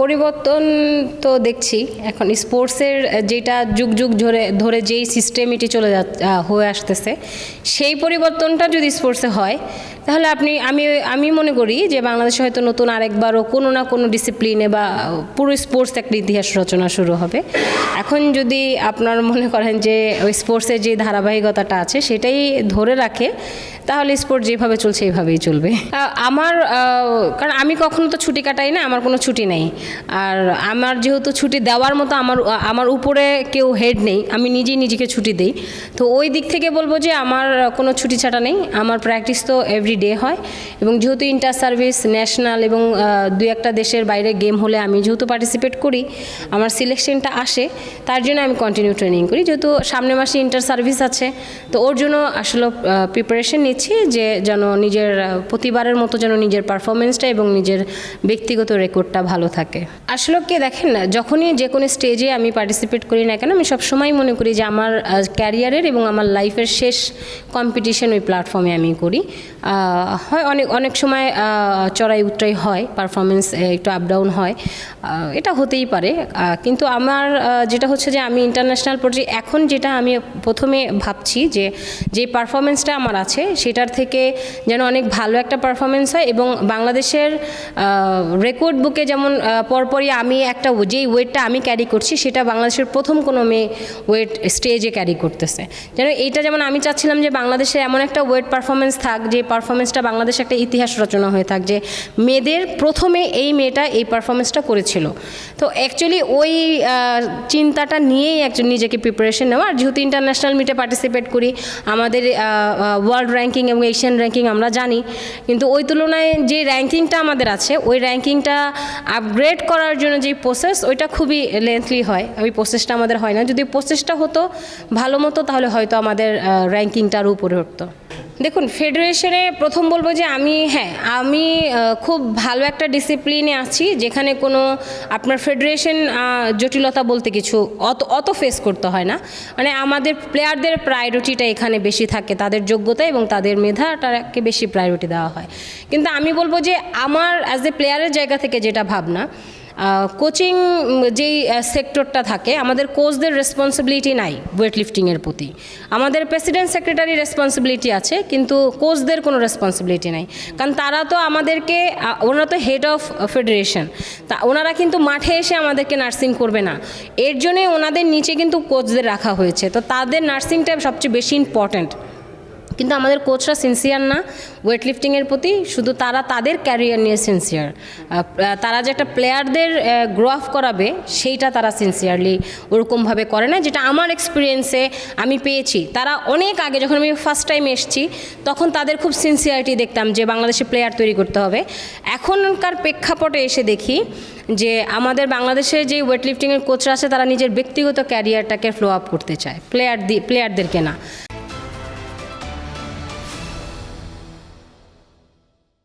পরিবর্তন তো দেখছি এখন স্পোর্টসের যেটা যুগ যুগ ধরে ধরে যেই সিস্টেমটি চলে হয়ে আসতেছে সেই পরিবর্তনটা যদি স্পোর্টসে হয় তাহলে আমি মনে করি যে বাংলাদেশে হয়তো নতুন আরেকবারও কোনো না কোনো ডিসিপ্লিনে বা পুরো স্পোর্টস একটা ইতিহাস রচনা শুরু হবে। এখন যদি আপনার মনে করেন যে ওই স্পোর্টসের যে ধারাবাহিকতাটা আছে সেটাই ধরে রাখে তাহলে স্পোর্ট যেভাবে চলছে এইভাবেই চলবে। কারণ আমি কখনো তো ছুটি কাটাই না, আমার কোনো ছুটি নেই। আর আমার যেহেতু ছুটি দেওয়ার মতো আমার উপরে কেউ হেড নেই, আমি নিজেই নিজেকে ছুটি দিই। তো ওই দিক থেকে বলবো যে আমার কোনো ছুটি ছাটা নেই, আমার প্র্যাকটিস তো এভরি ডে হয়। এবং যেহেতু ইন্টার সার্ভিস ন্যাশনাল এবং দুই একটা দেশের বাইরে গেম হলে আমি যেহেতু পার্টিসিপেট করি, আমার সিলেকশনটা আসে, তার জন্য আমি কন্টিনিউ ট্রেনিং করি। যেহেতু সামনের মাসে ইন্টার সার্ভিস আছে, তো ওর জন্য আসলে প্রিপারেশন নিচ্ছি যে যেন নিজের প্রতিবারের মতো যেন নিজের পারফরমেন্সটা এবং নিজের ব্যক্তিগত রেকর্ডটা ভালো থাকে। আসলে কি দেখেন না, যখনই যে কোনো স্টেজে আমি পার্টিসিপেট করি না কেন, আমি সবসময় মনে করি যে আমার ক্যারিয়ারের এবং আমার লাইফের শেষ কম্পিটিশন ওই প্ল্যাটফর্মে আমি করি। হয় অনেক সময় চড়াই উতরাই হয়, পারফরমেন্স একটু আপ ডাউন হয়, এটা হতেই পারে। কিন্তু আমার যেটা হচ্ছে যে আমি ইন্টারন্যাশনাল পর্যায়ে এখন যেটা আমি প্রথমে ভাবছি যে পারফরমেন্সটা আমার আছে সেটার থেকে যেন অনেক ভালো একটা পারফরমেন্স হয় এবং বাংলাদেশের রেকর্ড বুকে যেমন পরপরই আমি একটা যেই ওয়েটটা আমি ক্যারি করছি সেটা বাংলাদেশের প্রথম কোনো মেয়ে ওয়েট স্টেজে ক্যারি করতেছে। যেন এইটা যেমন আমি চাচ্ছিলাম যে বাংলাদেশে এমন একটা ওয়েট পারফরমেন্স থাক যে পারফরমেন্সটা বাংলাদেশে একটা ইতিহাস রচনা হয়ে থাক, যে মেয়েদের প্রথমে এই মেয়েটা এই পারফরমেন্সটা করেছিল। তো অ্যাকচুয়ালি ওই চিন্তাটা নিয়েই একজন নিজেকে প্রিপারেশন নেওয়া। আর যেহেতু ইন্টারন্যাশনাল মিটে পার্টিসিপেট করি, আমাদের ওয়ার্ল্ড র্যাঙ্কিং এবং এশিয়ান র্যাঙ্কিং আমরা জানি, কিন্তু ওই তুলনায় যে র্যাঙ্কিংটা আমাদের আছে ওই র্যাঙ্কিংটা আপগ্রেড করার জন্য যে প্রসেস ওইটা খুবই লেন্থলি হয়, ওই প্রসেসটা আমাদের হয় না। যদি প্রসেসটা হতো ভালো মতো তাহলে হয়তো আমাদের র্যাঙ্কিংটা আরও উপরে উঠতো। দেখুন, ফেডারেশনে প্রথম বলবো যে আমি খুব ভালো একটা ডিসিপ্লিনে আছি যেখানে কোনো আপনার ফেডারেশন জটিলতা বলতে কিছু অত ফেস করতে হয় না। মানে আমাদের প্লেয়ারদের প্রায়োরিটিটা এখানে বেশি থাকে, তাদের যোগ্যতা এবং তাদের মেধাটাকে বেশি প্রায়োরিটি দেওয়া হয়। কিন্তু আমি বলবো যে আমার অ্যাজ এ প্লেয়ারের জায়গা থেকে যেটা ভাবনা, কোচিং যেই সেক্টরটা থাকে আমাদের কোচদের রেসপন্সিবিলিটি নাই ওয়েট লিফটিংয়ের প্রতি। আমাদের প্রেসিডেন্ট সেক্রেটারি রেসপন্সিবিলিটি আছে, কিন্তু কোচদের কোনো রেসপন্সিবিলিটি নাই। কারণ তারা তো আমাদেরকে, ওনারা তো হেড অফ ফেডারেশন, তা ওনারা কিন্তু মাঠে এসে আমাদেরকে নার্সিং করবে না। এর জন্যে ওনাদের নিচে কিন্তু কোচদের রাখা হয়েছে, তো তাদের নার্সিংটা সবচেয়ে বেশি ইম্পর্ট্যান্ট। কিন্তু আমাদের কোচরা সিনসিয়ার না ওয়েট লিফটিংয়ের প্রতি, শুধু তারা তাদের ক্যারিয়ার নিয়ে সিনসিয়ার। তারা যে একটা প্লেয়ারদের গ্রো আপ করাবে সেইটা তারা সিনসিয়ারলি ওরকমভাবে করে না, যেটা আমার এক্সপিরিয়েন্সে আমি পেয়েছি। তারা অনেক আগে যখন আমি ফার্স্ট টাইম এসেছি তখন তাদের খুব সিনসিয়ারিটি দেখতাম যে বাংলাদেশে প্লেয়ার তৈরি করতে হবে। এখনকার প্রেক্ষাপটে এসে দেখি যে আমাদের বাংলাদেশের যে ওয়েট লিফটিংয়ের কোচরা আছে তারা নিজের ব্যক্তিগত ক্যারিয়ারটাকে ফ্লো আপ করতে চায়, প্লেয়ারদেরকে না।